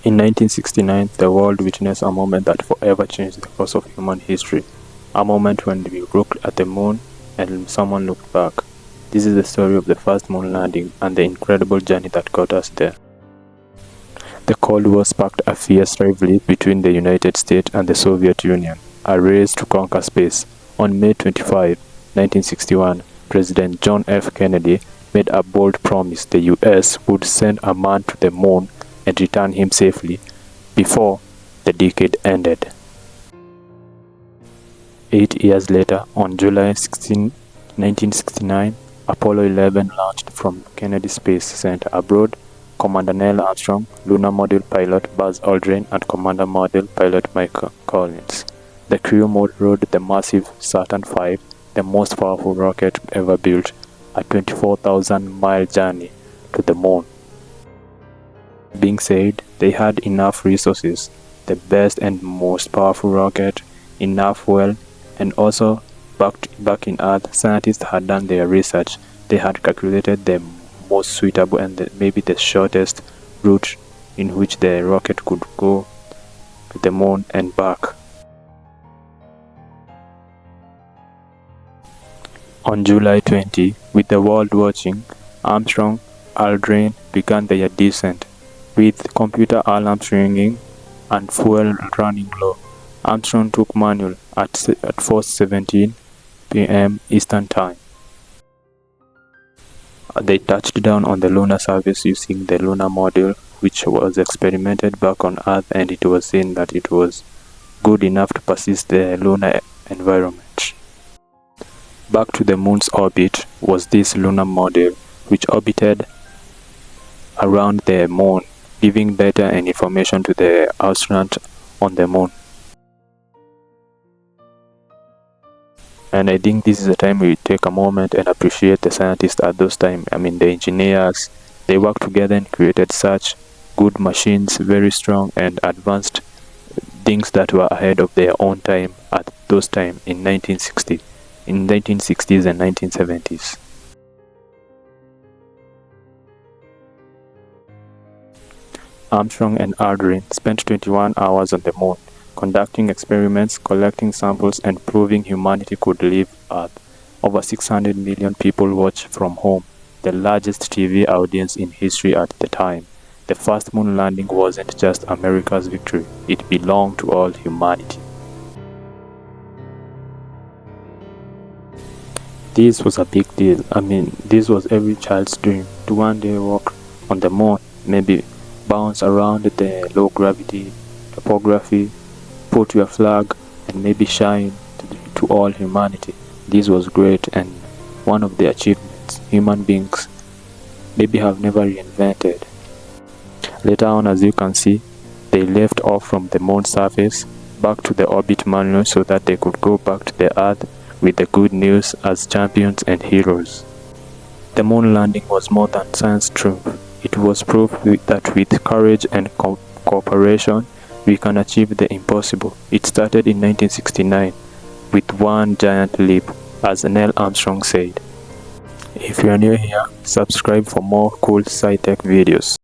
In 1969, the world witnessed a moment that forever changed the course of human history. A moment when we looked at the moon and someone looked back. This is the story of the first moon landing and the incredible journey that got us there. The Cold War sparked a fierce rivalry between the United States and the Soviet Union, a race to conquer space. On May 25, 1961, President John F. Kennedy made a bold promise: the US would send a man to the moon and return him safely before the decade ended. 8 years later, on July 16, 1969, Apollo 11 launched from Kennedy Space Center abroad. Commander Neil Armstrong, Lunar Module pilot Buzz Aldrin, and Commander Module pilot Michael Collins. The crew rode the massive Saturn V, the most powerful rocket ever built, a 24,000-mile journey to the moon. Being said, they had enough resources, the best and most powerful rocket, enough fuel, and also back in Earth, scientists had done their research. They had calculated the most suitable and maybe the shortest route in which the rocket could go to the moon and back. On July 20, with the world watching, Armstrong, Aldrin began their descent. With computer alarms ringing and fuel running low, Armstrong took manual at 4:17 p.m. Eastern Time. They touched down on the lunar surface using the lunar module, which was experimented back on Earth, and it was seen that it was good enough to persist the lunar environment. Back to the moon's orbit was this lunar module, which orbited around the moon, giving data and information to the astronaut on the moon. And I think this is the time we take a moment and appreciate the scientists at those time. The engineers, they worked together and created such good machines, very strong and advanced things that were ahead of their own time at those time in 1960s and 1970s. Armstrong and Aldrin spent 21 hours on the moon, conducting experiments, collecting samples, and proving humanity could leave Earth. Over 600 million people watched from home, the largest TV audience in history at the time. The first moon landing wasn't just America's victory, it belonged to all humanity. This was a big deal. This was every child's dream, to one day walk on the moon, maybe bounce around the low gravity topography, put your flag, and maybe shine to all humanity. This was great and one of the achievements human beings maybe have never reinvented. Later on, as you can see, they left off from the moon surface back to the orbit manual so that they could go back to the Earth with the good news as champions and heroes. The moon landing was more than science triumph. It was proof that with courage and cooperation, we can achieve the impossible. It started in 1969 with one giant leap, as Neil Armstrong said. If you are new here, subscribe for more cool sci-tech videos.